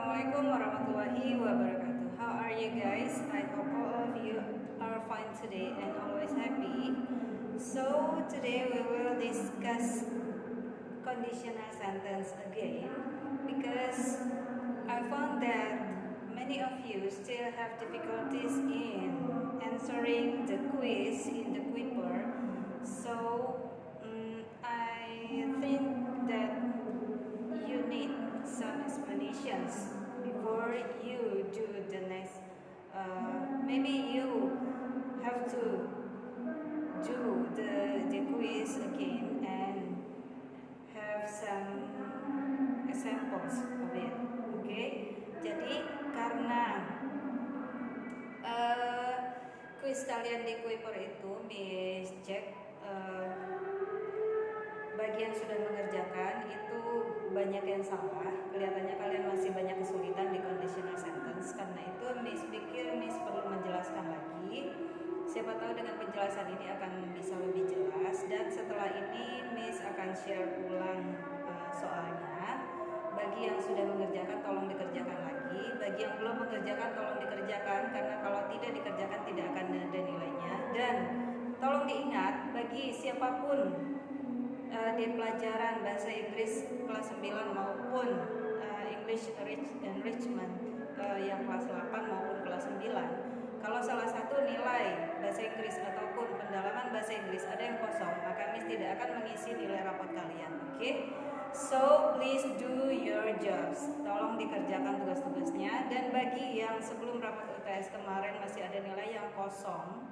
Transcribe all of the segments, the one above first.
Assalamualaikum warahmatullahi wabarakatuh. How are you guys? I hope all of you are fine today and always happy. So today we will discuss conditional sentence again because I found that many of you still have difficulties in answering the quiz in the Quipper. So I think that you need some explanations before you do the next. Maybe you have to do the quiz again and have some examples of it. Okay? Jadi karena quiz kalian di Quipper itu Miss cek bagi yang sudah mengerjakan itu banyak yang salah. Kelihatannya kalian masih banyak kesulitan di conditional sentence. Karena itu Miss pikir Miss perlu menjelaskan lagi. Siapa tahu dengan penjelasan ini akan bisa lebih jelas. Dan setelah ini Miss akan share ulang soalnya. Bagi yang sudah mengerjakan tolong dikerjakan lagi. Bagi yang belum mengerjakan tolong dikerjakan. Karena kalau tidak dikerjakan tidak akan ada nilainya. Dan tolong diingat bagi siapapun di pelajaran bahasa Inggris kelas 9 maupun English Enrichment yang kelas 8 maupun kelas 9, kalau salah satu nilai bahasa Inggris ataupun pendalaman bahasa Inggris ada yang kosong, maka Miss tidak akan mengisi nilai rapot kalian. Oke? So please do your jobs. Tolong dikerjakan tugas-tugasnya. Dan bagi yang sebelum rapot UTS kemarin masih ada nilai yang kosong,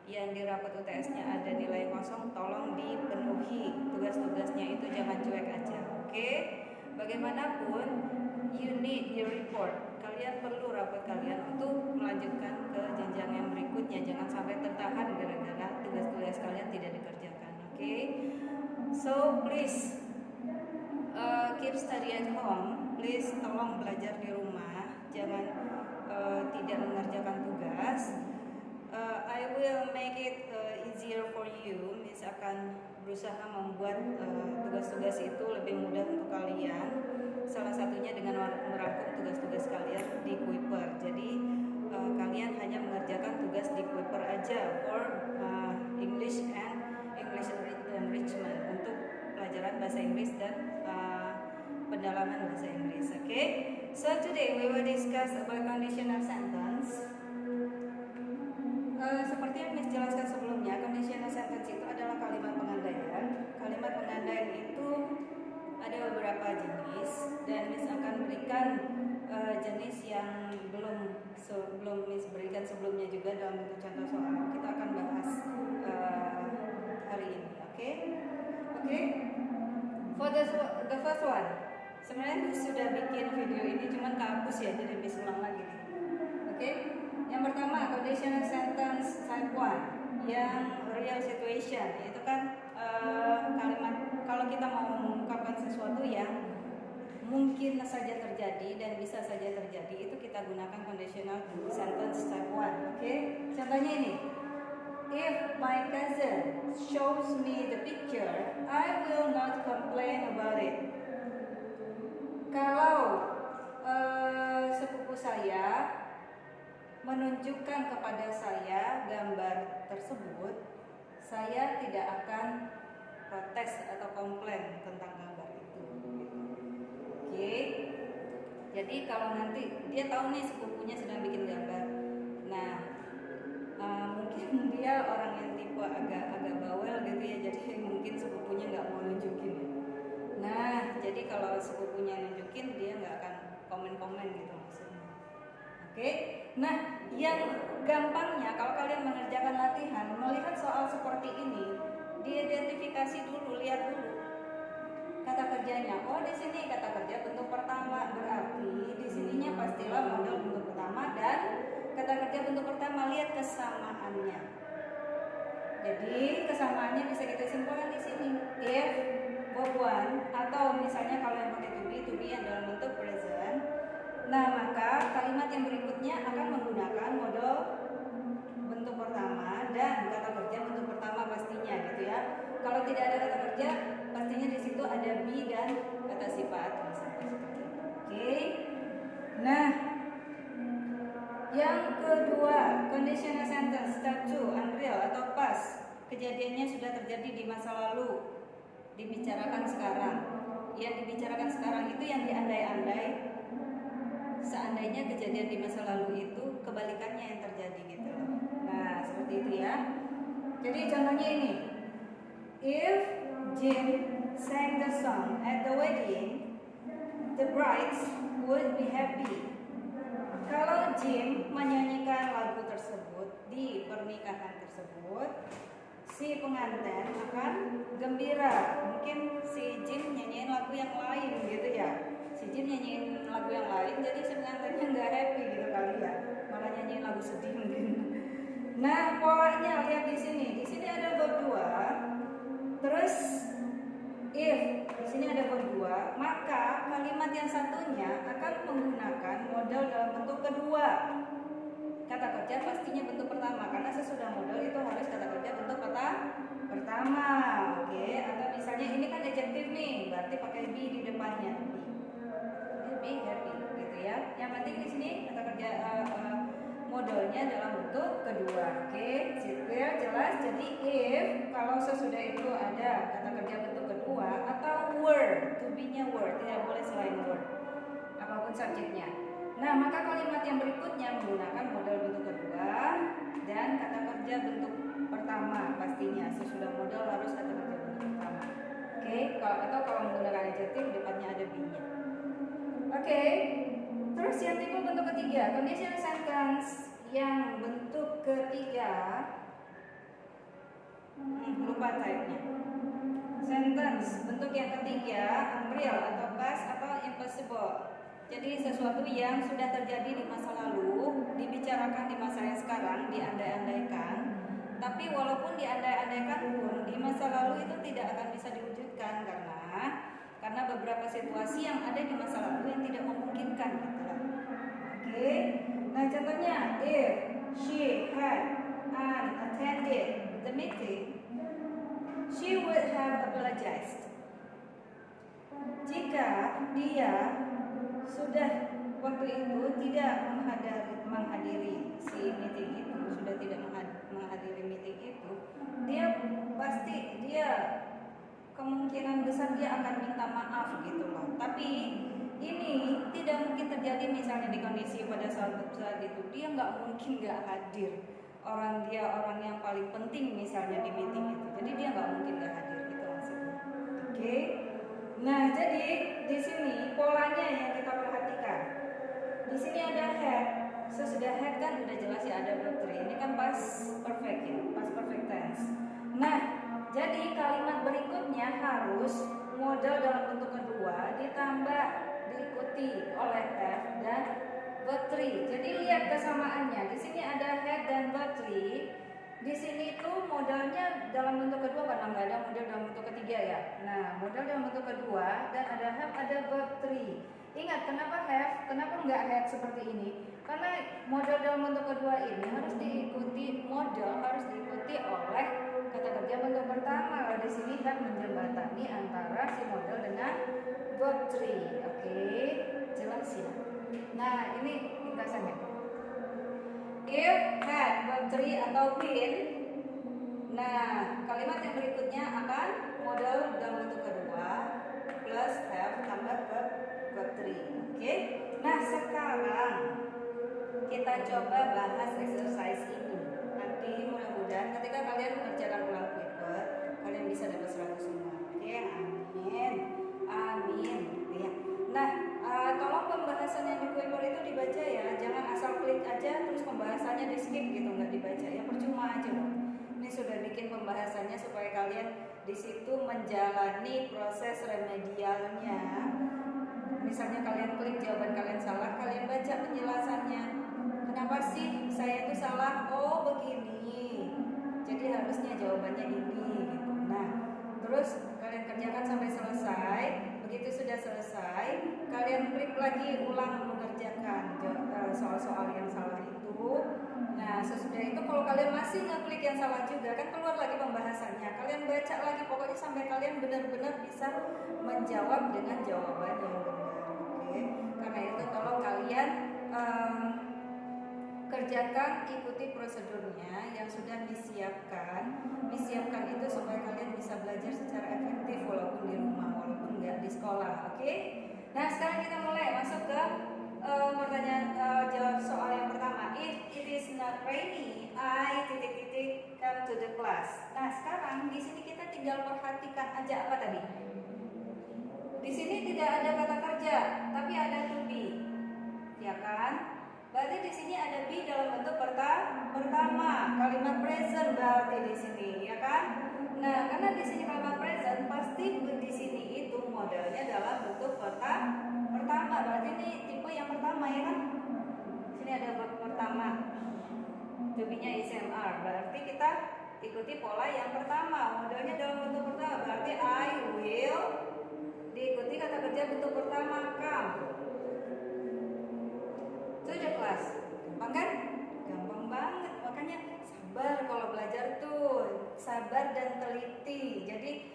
yang di rapat UTS-nya ada nilai kosong, tolong dipenuhi tugas-tugasnya, itu jangan cuek aja. Oke? Bagaimanapun you need your report. Kalian perlu rapat kalian untuk melanjutkan ke jenjang yang berikutnya. Jangan sampai tertahan gara-gara tugas-tugas kalian tidak dikerjakan. Oke? So please keep study at home. Please tolong belajar di rumah. Jangan tidak mengerjakan tugas. I will make it easier for you. Miss akan berusaha membuat tugas-tugas itu lebih mudah untuk kalian. Salah satunya dengan merangkum tugas-tugas kalian di Quipper. Jadi kalian hanya mengerjakan tugas di Quipper aja for English and English Enrichment untuk pelajaran bahasa Inggris dan pendalaman bahasa Inggris. Okay? So today we will discuss about conditional sentence. Seperti yang Miss jelaskan sebelumnya, conditional sentence itu adalah kalimat pengandaian. Kalimat pengandaian itu ada beberapa jenis dan Miss akan berikan jenis yang belum Miss berikan sebelumnya juga dalam bentuk contoh soal. Kita akan bahas hari ini, oke? Oke? For the first one, sebenarnya Miss sudah bikin video ini, cuman kehapus ya, jadi Miss ulang lagi nih, oke? Yang pertama, conditional sentence type 1 yang real situation, itu kan kalimat kalau kita mau mengungkapkan sesuatu yang mungkin saja terjadi dan bisa saja terjadi, itu kita gunakan conditional sentence type 1. Oke? Contohnya ini. If my cousin shows me the picture, I will not complain about it. Kalau sepupu saya menunjukkan kepada saya gambar tersebut, saya tidak akan protes atau komplain tentang gambar itu. Oke? Jadi kalau nanti dia tahu nih sepupunya sedang bikin gambar, nah mungkin dia orang yang tipe agak bawel gitu ya, jadi mungkin sepupunya nggak mau nunjukin. Nah, jadi kalau sepupunya nunjukin, dia nggak akan komen-komen gitu maksudnya. Oke, nah yang gampangnya kalau kalian mengerjakan latihan, melihat soal seperti ini, diidentifikasi dulu, lihat dulu kata kerjanya. Oh, di sini kata kerja bentuk pertama, berarti di sininya pastilah model bentuk pertama dan kata kerja bentuk pertama, lihat kesamaannya. Jadi kesamaannya bisa kita simpulkan di sini. If Bob one, atau misalnya kalau yang pakai to be yang dalam bentuk present. Nah, maka kalimat yang berikutnya akan menggunakan model bentuk pertama dan kata kerja bentuk pertama pastinya gitu ya. Kalau tidak ada kata kerja, pastinya di situ ada be dan kata kedua, conditional sentence. Step 2, unreal atau past. Kejadiannya sudah terjadi di masa lalu, dibicarakan sekarang. Yang dibicarakan sekarang itu yang diandai-andai. Seandainya kejadian di masa lalu itu kebalikannya yang terjadi gitu loh. Nah, seperti itu ya. Jadi contohnya ini. If Jim sang the song at the wedding, the brides would be happy. Kalau Jim menyanyikan lagu tersebut di pernikahan tersebut, si pengantin akan gembira. Mungkin si Jim nyanyiin lagu yang lain gitu ya. Si Jim nyanyiin lagu yang lain, jadi si pengantinnya nggak happy gitu kali ya. Malah nyanyiin lagu sedih mungkin. Nah, polanya lihat di sini. Di sini ada verb 2. Terus if di sini ada verb 2, maka kalimat yang satunya akan menggunakan modal dalam bentuk kedua. Kata kerja pastinya bentuk pertama, karena sesudah modal itu harus kata kerja bentuk kata pertama. Oke, atau misalnya ini kan adjective nih, berarti pakai be di depannya. Be happy gitu ya. Yang penting di sini kata kerja modalnya dalam bentuk kedua. Oke, clear, jelas. Jadi if kalau sesudah itu ada kata kerja bentuk kedua atau were, to be-nya were, tidak boleh selain were, apapun subjeknya. Nah, maka kalimat yang berikutnya menggunakan modal bentuk kedua dan kata kerja bentuk pertama pastinya. Sesudah modal harus kata kerja bentuk pertama. Oke, atau kalau menggunakan adjective depannya ada be-nya. Oke. Terus yang tipe bentuk ketiga, conditional sentence yang bentuk ketiga. Lupa type-nya. Sentence bentuk yang ketiga, unreal atau past atau impossible. Jadi sesuatu yang sudah terjadi di masa lalu dibicarakan di masa yang sekarang, diandai-andaikan. Tapi walaupun diandai-andaikan pun di masa lalu itu tidak akan bisa diwujudkan karena beberapa situasi yang ada di masa lalu yang tidak memungkinkan gitu. Oke. Nah, contohnya if she had attended the meeting, she would have apologized. Jika dia sudah waktu itu tidak menghadiri si meeting itu, sudah tidak menghadiri meeting itu, dia kemungkinan besar dia akan minta maaf gitu loh. Tapi ini tidak mungkin terjadi misalnya di kondisi pada saat itu dia nggak mungkin nggak hadir. Dia orang yang paling penting misalnya di meeting itu, jadi dia nggak mungkin nggak hadir gitu maksudnya. Oke. Nah, jadi di sini polanya yang kita perhatikan. Di sini ada had. Sesudah had kan udah jelas ya ada verb 3. Ini kan past perfect ya, past perfect tense. Nah, jadi kalimat berikutnya harus modal dalam bentuk kedua ditambah diikuti oleh have dan verb 3. Jadi lihat kesamaannya. Di sini ada had dan verb 3. Di sini tuh modalnya dalam bentuk kedua karena nggak ada modal dalam bentuk ketiga ya. Nah, modal dalam bentuk kedua dan ada have, ada verb 3. Ingat kenapa have, kenapa nggak had seperti ini? Karena modal dalam bentuk kedua ini harus diikuti oleh kata kerja bentuk pertama. Kalau di sini have menjembatani antara si modal dengan verb 3. Oke, jelas ya. Nah, ini ringkasannya. If, had, verb 3 atau been. Nah, kalimat yang berikutnya akan modal dalam bentuk kedua plus have tambah verb 3. Oke. Nah, sekarang kita coba bahas exercise ini. Nanti mudah-mudahan ketika kalian mengerjakan ulang paper, kalian bisa dapat 100 semua. Oke, amin. Amin. Ya. Nah, tolong pembahasan yang di paper itu dibaca ya. Jangan asal klik aja terus pembahasannya di skip gitu, nggak dibaca ya, percuma aja loh. Ini sudah bikin pembahasannya supaya kalian di situ menjalani proses remedialnya. Misalnya kalian klik jawaban kalian salah, kalian baca penjelasannya. Kenapa sih saya itu salah? Oh begini. Jadi harusnya jawabannya ini gitu. Nah, terus kalian kerjakan sampai selesai. Begitu sudah selesai, kalian klik lagi ulang mengerjakan soal-soal yang salah itu. Nah, sesudah itu kalau kalian masih ngeklik yang salah juga, kan keluar lagi pembahasannya. Kalian baca lagi pokoknya sampai kalian benar-benar bisa menjawab dengan jawaban yang benar. Oke. Karena itu tolong kalian kerjakan sekarang ikuti prosedurnya yang sudah disiapkan. Disiapkan itu supaya kalian bisa belajar secara efektif walaupun di rumah, walaupun nggak di sekolah. Oke? Nah, sekarang kita mulai masuk ke pertanyaan jawab soal yang pertama. If it is not rainy, I titik-titik come to the class. Nah, sekarang di sini kita tinggal perhatikan aja apa tadi. Di sini tidak ada kata kerja, tapi ada to be, ya kan? Berarti di sini ada be dalam bentuk pertama, kalimat present berarti di sini, ya kan? Nah, karena di sini kalimat present, pasti di sini itu modelnya dalam bentuk pertama. Berarti ini tipe yang pertama, ya kan? Sini ada verb pertama, to be-nya SMR. Berarti kita ikuti pola yang pertama, modelnya dalam bentuk pertama. Berarti I will, diikuti kata kerja bentuk pertama, come to the class. Gampang kan? Gampang banget. Makanya sabar kalau belajar tuh, sabar dan teliti. Jadi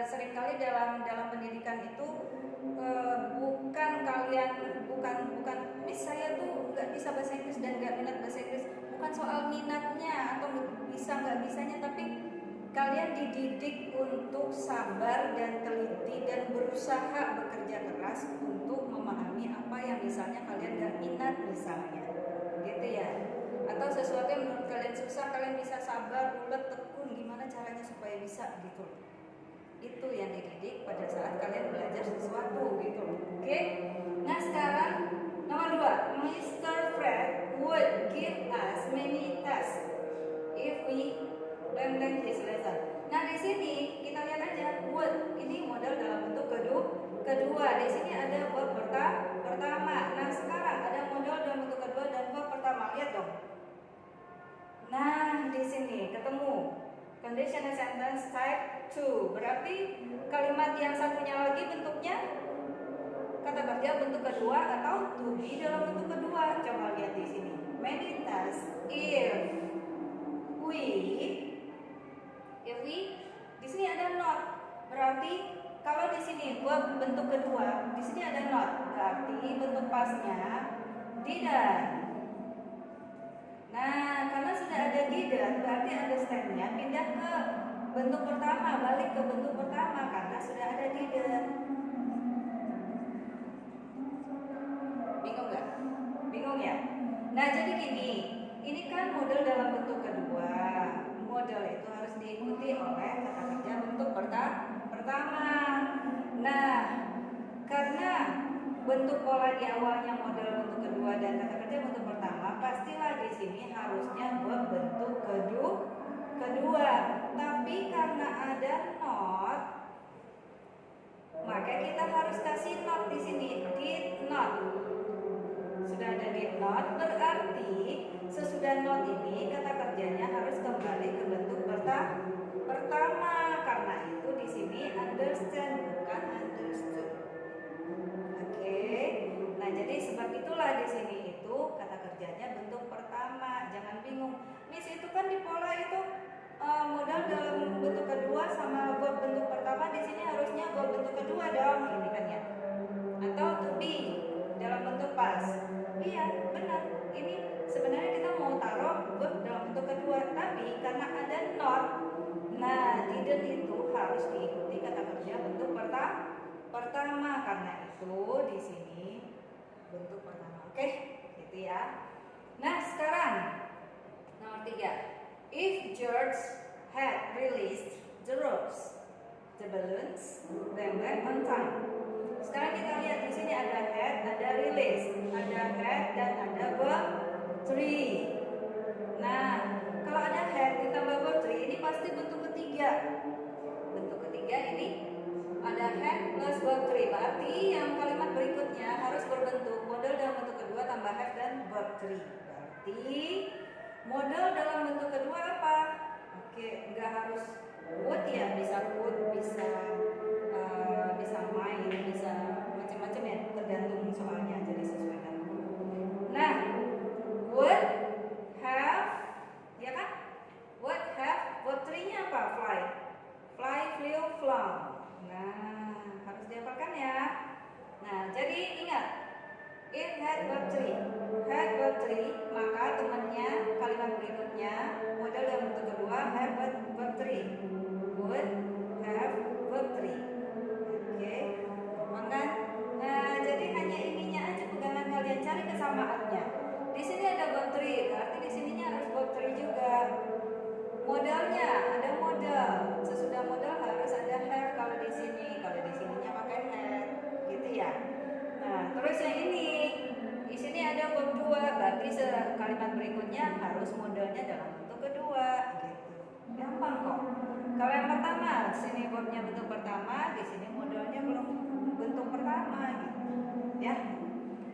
seringkali dalam pendidikan itu bukan Miss saya tuh nggak bisa bahasa Inggris dan nggak minat bahasa Inggris. Bukan soal minatnya atau bisa nggak bisanya, tapi kalian dididik untuk sabar dan teliti dan berusaha bekerja keras untuk memahami apa yang misalnya kalian gak minat misalnya, gitu ya. Atau sesuatu yang menurut kalian susah, kalian bisa sabar, ulet, tekun, gimana caranya supaya bisa gitu. Itu yang dididik pada saat kalian belajar sesuatu gitu. Oke? Nah, sekarang nomor 2, Mr. Fred would give us many tasks if we learn his lesson. Nah, di sini kita lihat aja would, ini modal dalam bentuk kedua. Di sini ada verb pertama. Nah, sekarang ada modal dalam bentuk kedua dan verb pertama. Lihat dong. Nah, di sini ketemu conditional sentence type 2. Berarti kalimat yang satunya lagi bentuknya kata kerja bentuk kedua atau to be dalam bentuk kedua. Coba lihat di sini. Many tasks if we di sini ada not. Berarti kalau di sini verb bentuk kedua, di sini ada not. Berarti bentuk pasnya didn't. Nah, karena sudah ada didn't, berarti understand-nya pindah ke bentuk pertama, balik ke bentuk pertama karena sudah ada didn't. Bingung nggak? Bingung ya? Nah, jadi gini, ini kan model dalam bentuk kedua. Model itu harus diikuti oleh kata kerja bentuk pertama. Nah, karena bentuk pola di awalnya model bentuk kedua dan kata kerja bentuk pertama, pastilah di sini harusnya bentuk kedua. Tapi karena ada not, maka kita harus kasih not di sini, did not. Sudah ada did not, berarti sesudah not ini kata kerjanya harus kembali ke bentuk pertama. Karena itu di sini understand bukan understood. Oke. Nah, jadi sebab itulah di sini itu kata kerjanya bentuk pertama. Jangan bingung. Miss, itu kan di pola itu modal dalam bentuk kedua sama verb bentuk pertama, di sini harusnya verb bentuk kedua dong, ini kan ya. Atau to be dalam bentuk past. Iya, benar. Ini sebenarnya kita mau taruh verb dalam bentuk kedua, tapi karena ada not, nah didn't itu harus diikuti kata kerja bentuk pertama. Karena itu di sini bentuk pertama. Oke, gitu ya. Nah, sekarang nomor 3. If George had released the ropes, the balloons, then went on time. Sekarang kita lihat di sini ada had, ada release, ada had dan ada verb 3. Nah, kalau ada had ditambah verb 3 ini pasti bentuk ketiga. Bentuk ketiga ini ada had plus verb 3. Berarti yang kalimat berikutnya harus berbentuk model dalam bentuk kedua tambah had dan verb 3. Berarti model dalam bentuk kedua apa? Oke, nggak harus would ya, bisa would, bisa main, bisa macam-macam ya, tergantung soalnya, jadi sesuaikan. Nah, would have, ya kan? Would have, verb 3-nya apa? Fly, flew, flown. Nah, harus dihafalkan ya. Nah, jadi ingat, if had verb 3, maka teman yang berikutnya, model dalam bentuk kedua have verb 3. Would, have, verb 3. Oke, gampang. Nah, jadi hanya ininya aja pegangan kalian, cari kesamaannya. Di sini ada verb 3, berarti di sininya harus verb 3 juga. Modelnya ada model, sesudah model harus ada have kalau di sini. Kalau di sininya pakai have, gitu ya. Nah, terus yang ini, di sini ada verb 2, berarti kalimat berikutnya harus modelnya dalam bentuk kedua, gitu. Gampang kok. Kalau yang pertama, di sini verbnya bentuk pertama, di sini modelnya belum bentuk pertama, gitu. Ya.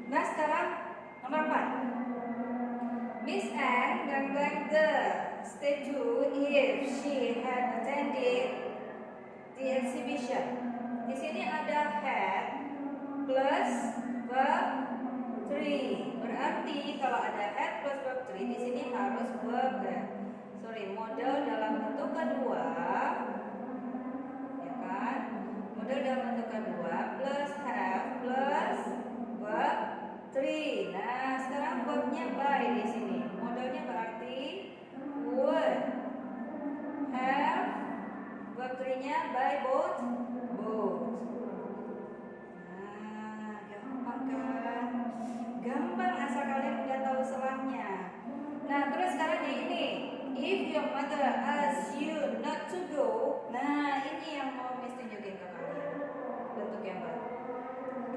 Nah, sekarang nomor 4. Miss Anne blank the statue if she had attended the exhibition. Di sini ada had plus verb 3. Berarti kalau ada had plus verb 3 di sini harus model dalam bentuk kedua. Ya kan? Model dalam bentuk kedua plus have plus verb 3. Nah, sekarang verbnya by di sini. Modelnya berarti would, have, verb 3-nya by both. Nah, gampang kan? Gampang asal kalian udah tahu selahnya. Nah, terus sekarang yang ini. If your mother asks you not to go. Nah, ini yang mau Miss tunjukin ke kalian. Bentuk yang baru.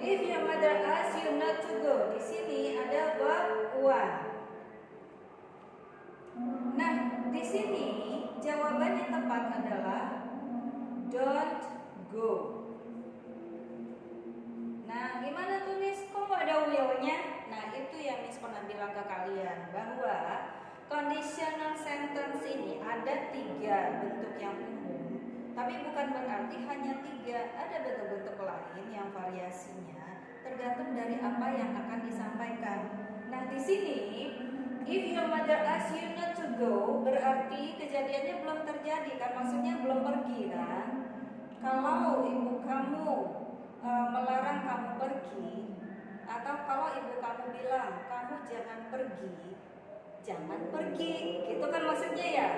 If your mother asks you not to go, di sini ada verb 1. Nah, di sini jawaban yang tepat adalah don't go. Nah, gimana tuh Miss? Kok nggak ada will-nya? Nah, itu yang Miss pernah bilang ke kalian bahwa conditional sentence ini ada 3 bentuk yang umum, tapi bukan berarti hanya 3. Ada bentuk-bentuk lain yang variasinya tergantung dari apa yang akan disampaikan. Nah, di sini if your mother asks you not to go, berarti kejadiannya belum terjadi kan, maksudnya belum pergi kan. Kalau ibu kamu melarang kamu pergi, atau kalau ibu kamu bilang kamu jangan pergi, gitu kan maksudnya ya.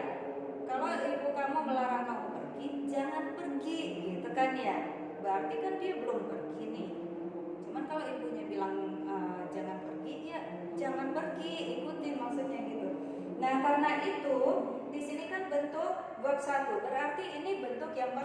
Kalau ibu kamu melarang kamu pergi, jangan pergi, gitu kan ya. Berarti kan dia belum pergi nih. Cuman kalau ibunya bilang jangan pergi, ya jangan pergi, ikutin maksudnya gitu. Nah, karena itu di sini kan bentuk verb 1, berarti ini bentuk yang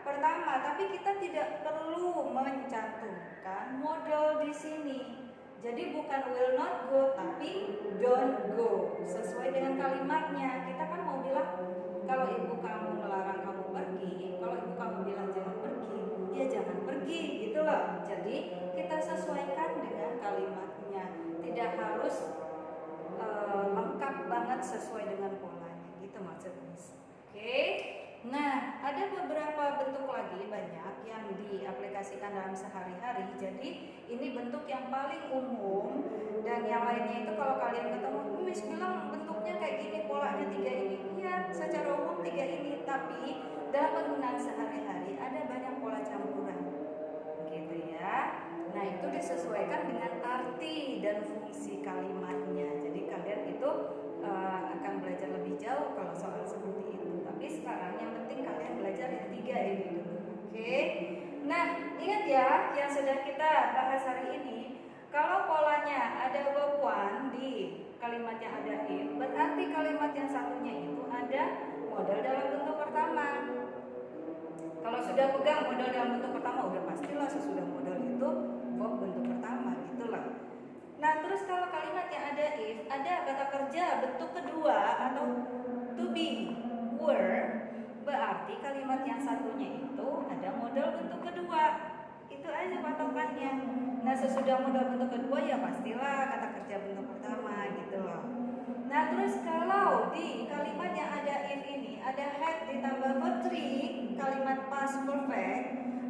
pertama, tapi kita tidak perlu mencantumkan model di sini. Jadi bukan will not go, tapi don't go. Sesuai dengan kalimatnya. Kita kan mau bilang kalau ibu kamu melarang kamu pergi, kalau ibu kamu bilang jangan pergi, ya jangan pergi, gitu loh. Jadi kita sesuaikan dengan kalimatnya. Tidak harus lengkap banget sesuai dengan polanya, gitu maksudnya. Oke. Nah, ada beberapa bentuk lagi banyak yang diaplikasikan dalam sehari-hari. Jadi ini bentuk yang paling umum, dan yang lainnya itu kalau kalian ketemu, Miss bilang bentuknya kayak gini, polanya 3 ini. Iya, secara umum 3 ini, tapi dalam penggunaan sehari-hari ada banyak pola campuran, gitu ya. Nah, itu disesuaikan dengan arti dan fungsi kalimatnya. Jadi kalian itu akan belajar lebih jauh kalau soal seperti itu. Tapi sekarang yang penting kalian belajar yang 3 ini dulu. Oke. Nah, ingat ya yang sudah kita bahas hari ini. Kalau polanya ada verb 1 di kalimat yang ada if, berarti kalimat yang satunya itu ada model dalam bentuk pertama. Kalau sudah pegang model dalam bentuk pertama, udah pastilah sesudah model itu verb bentuk pertama, gitulah. Nah, terus kalau kalimat yang ada if, ada kata kerja bentuk kedua atau to be, were, berarti kalimat yang satunya itu ada model bentuk kedua. Itu aja patokannya. Nah, sesudah model bentuk kedua ya pastilah kata kerja bentuk pertama, gitu loh. Nah, terus kalau di kalimat yang ada if ini ada had ditambah verb 3, kalimat past perfect,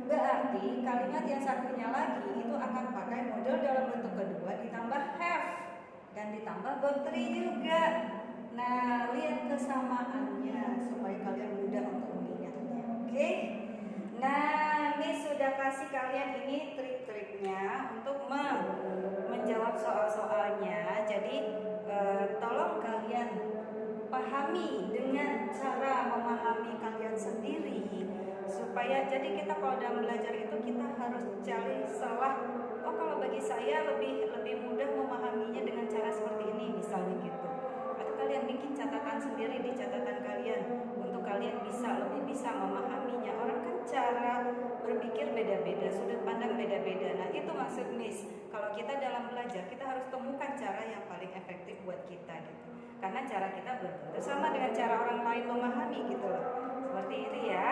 berarti kalimat yang satunya lagi itu akan pakai model dalam bentuk kedua ditambah have dan ditambah verb 3 juga. Nah, lihat kesamaannya supaya kalian mudah untuk mengingatnya. Oke? Nah, Miss sudah kasih kalian ini trik-triknya untuk menjawab soal-soalnya. Jadi tolong kalian supaya jadi kita kalau dalam belajar itu kita harus cari celah. Oh, kalau bagi saya lebih mudah memahaminya dengan cara seperti ini misalnya gitu. Atau kalian bikin catatan sendiri di catatan kalian untuk kalian lebih bisa memahaminya. Orang kan cara berpikir beda-beda, sudut pandang beda-beda. Nah, itu maksud Miss. Kalau kita dalam belajar, kita harus temukan cara yang paling efektif buat kita gitu. Karena cara kita belum tentu sama dengan cara orang lain memahami gitu loh. Seperti itu ya.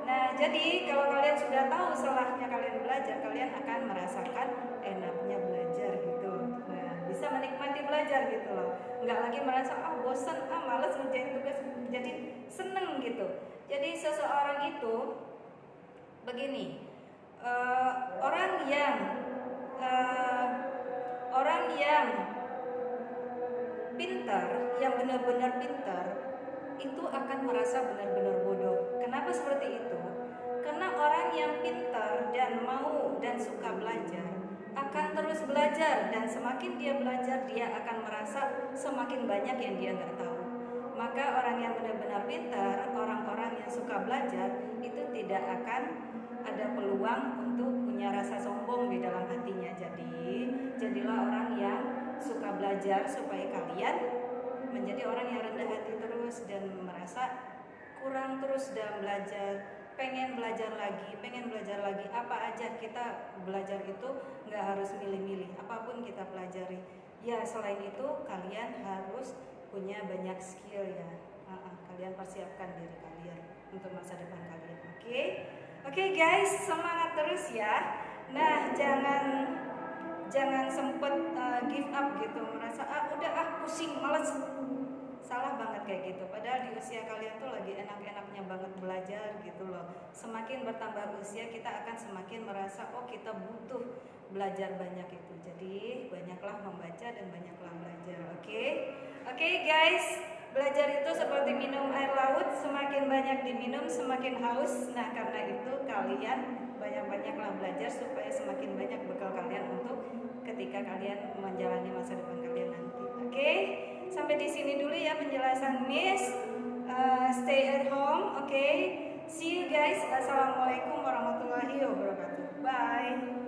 Nah, jadi kalau kalian sudah tahu salahnya kalian belajar, kalian akan merasakan enaknya belajar gitu. Nah, bisa menikmati belajar gitu loh. Nggak lagi merasa bosan, malas ngerjain tugas, jadi seneng gitu. Jadi seseorang itu begini, orang yang pintar, yang benar-benar pintar, itu akan merasa benar-benar bodoh. Kenapa seperti itu? Karena orang yang pintar dan mau dan suka belajar akan terus belajar, dan semakin dia belajar dia akan merasa semakin banyak yang dia nggak tahu. Maka orang yang benar-benar pintar, orang-orang yang suka belajar itu tidak akan ada peluang untuk punya rasa sombong di dalam hatinya. Jadi jadilah orang yang suka belajar supaya kalian menjadi orang yang rendah hati terus dan merasa kurang terus dalam belajar, pengen belajar lagi. Apa aja kita belajar itu nggak harus milih-milih, apapun kita pelajari. Ya, selain itu kalian harus punya banyak skill ya. Kalian persiapkan diri kalian untuk masa depan kalian. Oke guys, semangat terus ya. Nah, jangan sempet give up gitu, merasa udah pusing, males. Salah banget kayak gitu. Padahal di usia kalian tuh lagi enak-enaknya banget belajar gitu loh. Semakin bertambah usia kita akan semakin merasa kita butuh belajar banyak itu. Jadi banyaklah membaca dan banyaklah belajar. Oke guys, belajar itu seperti minum air laut, semakin banyak diminum semakin haus. Nah, karena itu kalian banyak-banyaklah belajar supaya semakin banyak bekal kalian untuk ketika kalian menjalani masa depan kalian nanti. Sampai di sini dulu ya penjelasan Miss. Stay at home. See you guys. Assalamualaikum warahmatullahi wabarakatuh. Bye.